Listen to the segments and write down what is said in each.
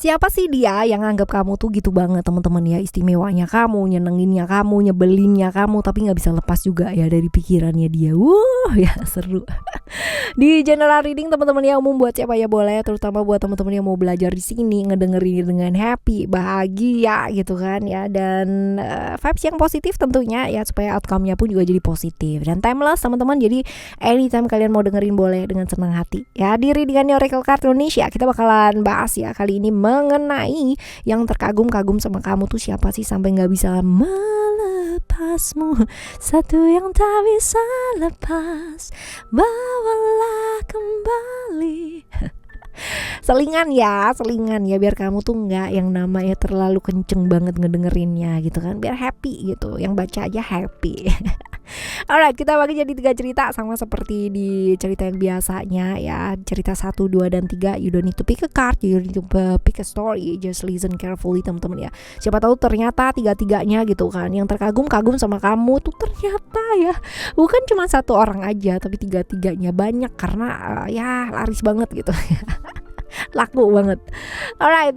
Siapa sih dia yang anggap kamu tuh gitu banget teman-teman ya, istimewanya kamu, nyenenginnya kamu, nyebelinnya kamu, tapi nggak bisa lepas juga ya dari pikirannya dia. Ya seru. Di general reading teman-teman ya, umum buat siapa ya boleh, terutama buat teman-teman yang mau belajar di sini, ngedengerin dengan happy, bahagia gitu kan ya, dan vibes yang positif tentunya ya, supaya outcome-nya pun juga jadi positif dan timeless teman-teman. Jadi anytime kalian mau dengerin boleh dengan senang hati ya. Di readingannya Oracle Card Indonesia kita bakalan bahas ya kali ini mengenai yang terkagum-kagum sama kamu tuh siapa sih sampai nggak bisa melepasmu, satu yang tak bisa lepas, bawalah kembali. Selingan ya biar kamu tuh nggak yang namanya terlalu kenceng banget ngedengerinnya gitu kan, biar happy gitu, yang baca aja happy. Alright, kita bagi jadi 3 cerita sama seperti di cerita yang biasanya ya. Cerita 1, 2, dan 3. You don't need to pick a card, you don't need to pick a story. Just listen carefully teman-teman ya. Siapa tahu ternyata 3-tiganya gitu kan yang terkagum-kagum sama kamu tuh ternyata ya bukan cuma satu orang aja, tapi 3-tiganya banyak karena ya laris banget gitu. Laku banget. Alright,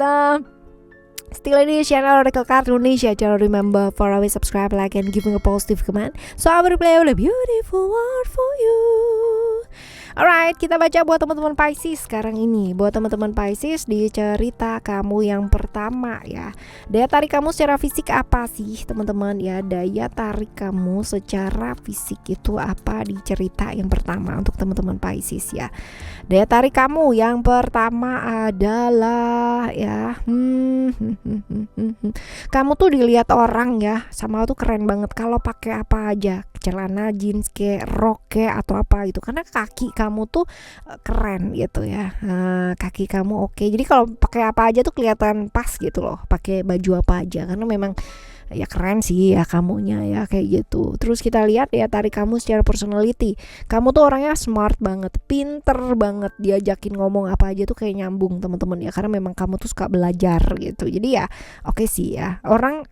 still in the channel Oracle Card Indonesia. Jangan remember for always subscribe, like, and giving a positive comment, so I will play a beautiful word for you. Alright, kita baca buat teman-teman Pisces sekarang ini. Buat teman-teman Pisces di cerita kamu yang pertama ya. Daya tarik kamu secara fisik apa sih teman-teman ya? Daya tarik kamu secara fisik itu apa di cerita yang pertama untuk teman-teman Pisces ya. Daya tarik kamu yang pertama adalah ya kamu tuh dilihat orang ya sama tuh keren banget kalau pakai apa aja, celana jeans kayak rok kayak atau apa gitu, karena kaki kamu tuh keren gitu ya. Kaki kamu oke. Jadi kalau pakai apa aja tuh kelihatan pas gitu loh, pakai baju apa aja, karena memang ya keren sih ya kamunya ya kayak gitu. Terus kita lihat ya tarik kamu secara personality. Kamu tuh orangnya smart banget, pinter banget, diajakin ngomong apa aja tuh kayak nyambung teman-teman ya, karena memang kamu tuh suka belajar gitu. Jadi ya oke sih ya. Orang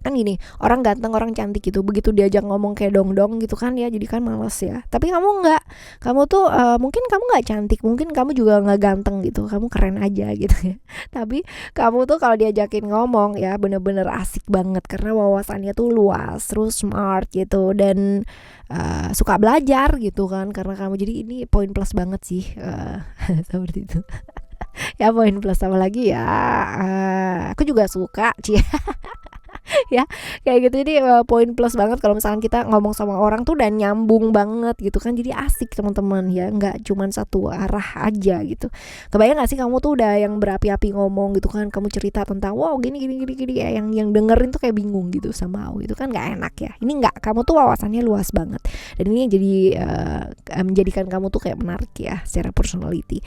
kan gini, orang ganteng, orang cantik gitu, begitu diajak ngomong kayak dong-dong gitu kan ya, jadi kan males ya. Tapi kamu enggak, kamu tuh mungkin kamu nggak cantik, mungkin kamu juga nggak ganteng gitu, kamu keren aja gitu ya. Tapi kamu tuh kalau diajakin ngomong ya bener-bener asik banget, karena wawasannya tuh luas, terus smart gitu, dan suka belajar gitu kan, karena kamu. Jadi ini poin plus banget sih, seperti itu. Ya poin plus, sama lagi ya aku juga suka sih. Ya kayak gitu. Jadi poin plus banget kalau misalkan kita ngomong sama orang tuh dan nyambung banget gitu kan, jadi asik teman-teman ya, nggak cuman satu arah aja gitu. Kebayang nggak sih kamu tuh udah yang berapi-api ngomong gitu kan, kamu cerita tentang wow gini ya, yang dengerin tuh kayak bingung gitu sama itu kan nggak enak ya. Ini nggak, kamu tuh wawasannya luas banget, dan ini yang jadi menjadikan kamu tuh kayak menarik ya secara personality.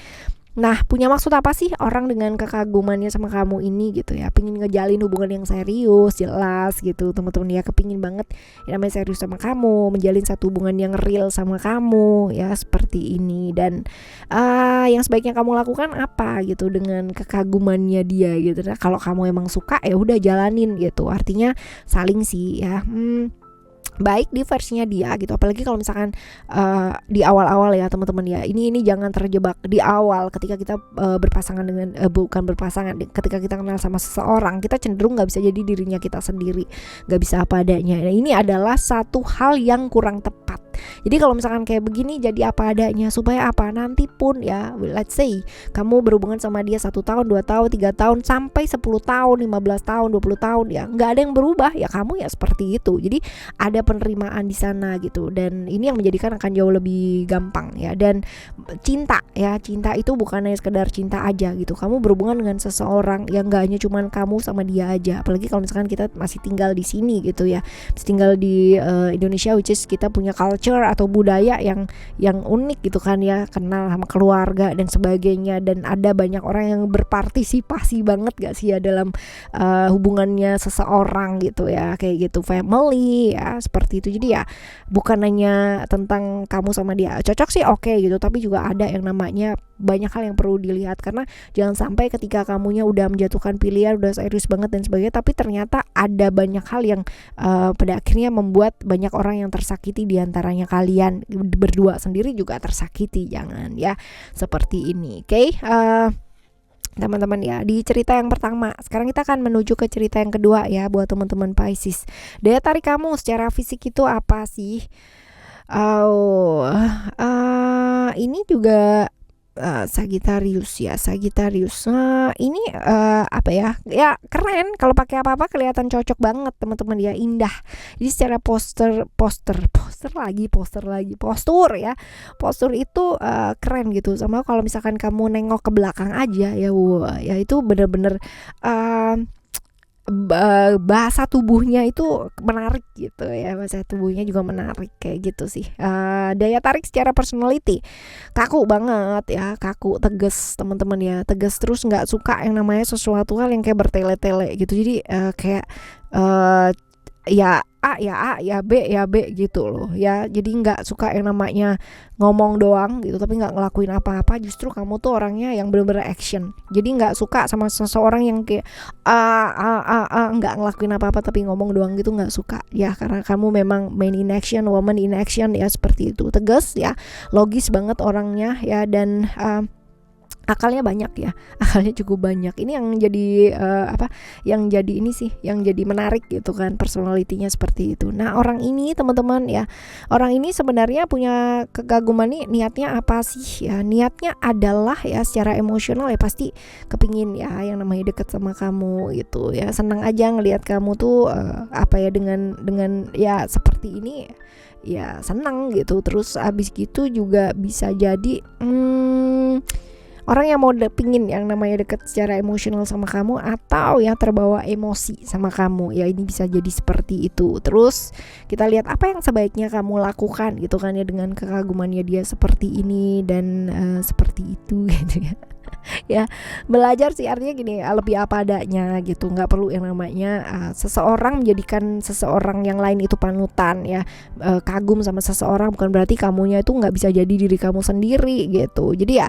Nah, punya maksud apa sih orang dengan kekagumannya sama kamu ini gitu ya? Pengen ngejalin hubungan yang serius, jelas gitu teman-teman ya. Kepingin banget yang namanya serius sama kamu, menjalin satu hubungan yang real sama kamu ya, seperti ini. Dan yang sebaiknya kamu lakukan apa gitu dengan kekagumannya dia gitu. Nah, kalau kamu emang suka ya udah jalanin gitu. Artinya saling sih ya. Baik di versinya dia gitu, apalagi kalau misalkan di awal-awal ya teman-teman ya, ini jangan terjebak di awal ketika kita berpasangan dengan bukan berpasangan, ketika kita kenal sama seseorang, kita cenderung nggak bisa jadi dirinya kita sendiri, nggak bisa apa adanya. Nah, ini adalah satu hal yang kurang tepat. Jadi kalau misalkan kayak begini, jadi apa adanya, supaya apa, nanti pun ya let's say kamu berhubungan sama dia 1 tahun, 2 tahun, 3 tahun, sampai 10 tahun, 15 tahun, 20 tahun ya, nggak ada yang berubah ya, kamu ya seperti itu. Jadi ada penerimaan di sana gitu, dan ini yang menjadikan akan jauh lebih gampang ya. Dan cinta itu bukan hanya sekedar cinta aja gitu. Kamu berhubungan dengan seseorang yang gak hanya cuman kamu sama dia aja, apalagi kalau misalkan kita masih tinggal di sini gitu ya, masih tinggal di Indonesia, which is kita punya culture atau budaya yang unik gitu kan ya, kenal sama keluarga dan sebagainya, dan ada banyak orang yang berpartisipasi banget gak sih ya dalam hubungannya seseorang gitu ya, kayak gitu, family ya, seperti itu. Jadi ya bukan hanya tentang kamu sama dia cocok sih oke gitu, tapi juga ada yang namanya banyak hal yang perlu dilihat, karena jangan sampai ketika kamunya udah menjatuhkan pilihan, udah serius banget dan sebagainya, tapi ternyata ada banyak hal yang pada akhirnya membuat banyak orang yang tersakiti, diantaranya kalian berdua sendiri juga tersakiti. Jangan ya seperti ini, oke? teman-teman ya. Di cerita yang pertama, sekarang kita akan menuju ke cerita yang kedua ya, buat teman-teman Pisces. Daya tarik kamu secara fisik itu apa sih? Ini juga Sagittarius ya, Sagittarius. Ini apa ya? Ya keren, kalau pakai apa-apa kelihatan cocok banget teman-teman ya, indah. Jadi secara postur ya. Postur itu keren gitu. Sama kalau misalkan kamu nengok ke belakang aja ya, wah, ya itu bener-bener bahasa tubuhnya itu menarik gitu ya, bahasa tubuhnya juga menarik kayak gitu sih. Daya tarik secara personality kaku banget ya, kaku, tegas teman-teman ya, tegas, terus nggak suka yang namanya sesuatu hal yang kayak bertele-tele gitu. Jadi kayak ya A ya A, ya B ya B gitu loh ya. Jadi nggak suka yang namanya ngomong doang gitu tapi nggak ngelakuin apa-apa. Justru kamu tuh orangnya yang bener-bener action. Jadi nggak suka sama seseorang yang kayak nggak ngelakuin apa-apa tapi ngomong doang gitu, nggak suka ya, karena kamu memang man in action, woman in action ya, seperti itu. Tegas ya, logis banget orangnya ya, dan akalnya banyak ya, akalnya cukup banyak. Ini yang jadi yang jadi ini sih, yang jadi menarik gitu kan, personalitinya seperti itu. Nah orang ini teman-teman ya, orang ini sebenarnya punya kekaguman nih, niatnya apa sih ya? Niatnya adalah ya secara emosional ya pasti kepingin ya yang namanya deket sama kamu gitu ya, senang aja ngelihat kamu tuh dengan ya seperti ini ya, senang gitu. Terus abis gitu juga bisa jadi orang yang mau pingin yang namanya deket secara emosional sama kamu, atau yang terbawa emosi sama kamu ya, ini bisa jadi seperti itu. Terus kita lihat apa yang sebaiknya kamu lakukan gitu kan ya, dengan kekagumannya dia seperti ini dan seperti itu gitu ya. Ya belajar sih, artinya gini, lebih apa adanya gitu, nggak perlu yang namanya seseorang menjadikan seseorang yang lain itu panutan ya. Kagum sama seseorang bukan berarti kamunya itu nggak bisa jadi diri kamu sendiri gitu. Jadi ya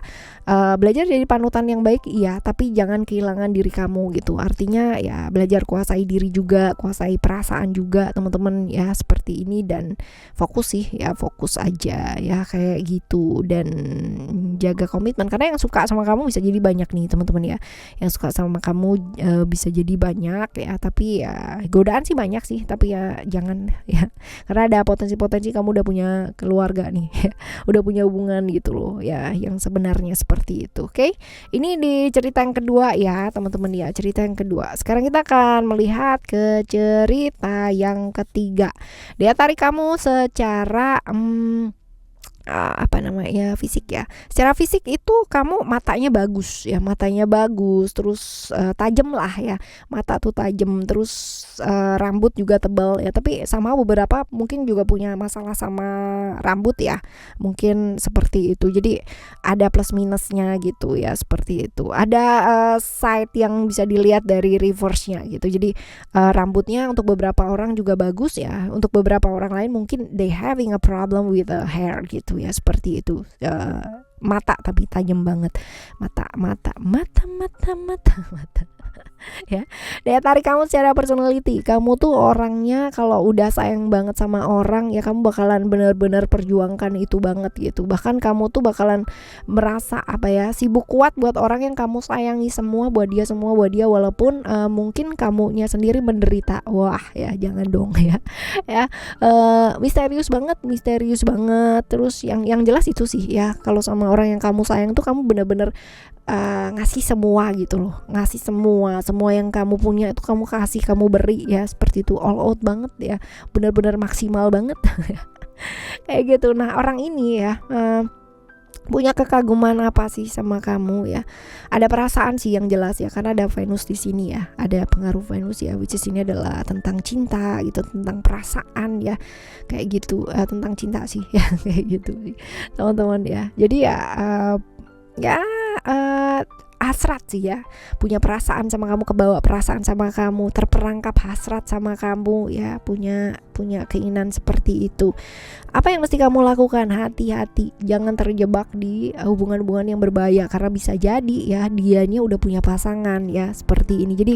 belajar jadi panutan yang baik iya, tapi jangan kehilangan diri kamu gitu. Artinya ya belajar kuasai diri juga, kuasai perasaan juga teman-teman ya, seperti ini. Dan fokus sih ya, fokus aja ya kayak gitu, dan jaga komitmen, karena yang suka sama kamu bisa jadi banyak nih teman-teman ya, yang suka sama kamu bisa jadi banyak ya, tapi ya godaan sih banyak sih, tapi ya jangan ya, karena ada potensi-potensi kamu udah punya keluarga nih udah punya hubungan gitu loh ya, yang sebenarnya seperti itu. Oke, ini di cerita yang kedua ya teman-teman ya, cerita yang kedua. Sekarang kita akan melihat ke cerita yang ketiga. Dia tarik kamu secara fisik ya. Secara fisik itu kamu matanya bagus ya, matanya bagus, terus tajam lah ya, mata tuh tajam, terus rambut juga tebal ya, tapi sama beberapa mungkin juga punya masalah sama rambut ya, mungkin seperti itu. Jadi ada plus minusnya gitu ya, seperti itu. Ada side yang bisa dilihat dari reverse-nya gitu. Jadi rambutnya untuk beberapa orang juga bagus ya, untuk beberapa orang lain mungkin they having a problem with the hair gitu ya, seperti itu. Mata tapi tajam banget, mata ya. Daya tarik kamu secara personality, kamu tuh orangnya kalau udah sayang banget sama orang ya, kamu bakalan benar-benar perjuangkan itu banget gitu. Bahkan kamu tuh bakalan merasa sibuk kuat buat orang yang kamu sayangi, semua buat dia walaupun mungkin kamunya sendiri menderita. Wah ya jangan dong ya. Ya misterius banget. Terus yang jelas itu sih ya, kalau sama orang yang kamu sayang tuh kamu benar-benar ngasih semua gitu loh, ngasih semua yang kamu punya itu kamu kasih, kamu beri ya, seperti itu, all out banget ya, benar-benar maksimal banget kayak gitu. Nah orang ini ya punya kekaguman apa sih sama kamu ya? Ada perasaan sih yang jelas ya, karena ada Venus di sini ya, ada pengaruh Venus ya, which is ini adalah tentang cinta gitu, tentang perasaan ya, kayak gitu, tentang cinta sih ya kayak gitu teman-teman ya. Jadi ya hasrat sih ya, punya perasaan sama kamu, kebawa perasaan sama kamu, terperangkap hasrat sama kamu ya, punya punya keinginan seperti itu. Apa yang mesti kamu lakukan? Hati-hati, jangan terjebak di hubungan-hubungan yang berbahaya, karena bisa jadi ya dianya udah punya pasangan ya seperti ini. Jadi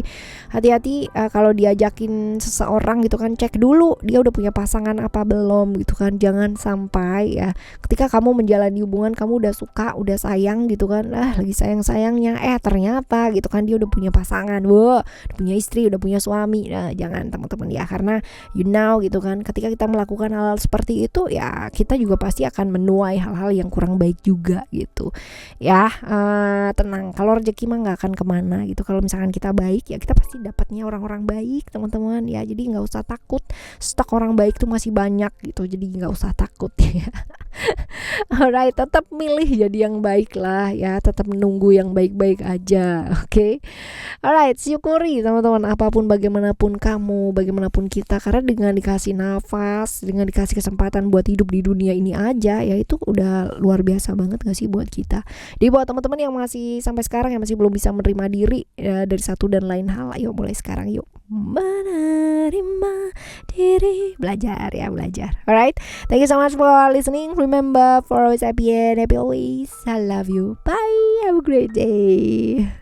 hati-hati kalau diajakin seseorang gitu kan, cek dulu dia udah punya pasangan apa belum gitu kan. Jangan sampai ya ketika kamu menjalani hubungan, kamu udah suka, udah sayang gitu kan, lagi sayang-sayangnya ternyata gitu kan dia udah punya pasangan, udah punya istri, udah punya suami. Nah, jangan teman-teman ya, karena gitu kan, ketika kita melakukan hal seperti itu ya kita juga pasti akan menuai hal-hal yang kurang baik juga gitu ya. Tenang, kalau rezeki mah nggak akan kemana gitu. Kalau misalkan kita baik ya kita pasti dapatnya orang-orang baik teman-teman ya. Jadi nggak usah takut, stok orang baik tuh masih banyak gitu, jadi nggak usah takut ya. Alright, tetap milih jadi yang baik lah ya, tetap menunggu yang baik-baik aja, oke? Alright, syukuri teman-teman, apapun bagaimanapun kamu, bagaimanapun kita, karena dengan dikasih nafas, dengan dikasih kesempatan buat hidup di dunia ini aja, ya itu udah luar biasa banget gak sih buat kita. Jadi buat teman-teman yang masih sampai sekarang yang masih belum bisa menerima diri ya, dari satu dan lain hal, ayo mulai sekarang yuk menerima diri, belajar ya, belajar. Alright, thank you so much for listening. Remember, for always happy and happy always. I love you. Bye. Have a great day.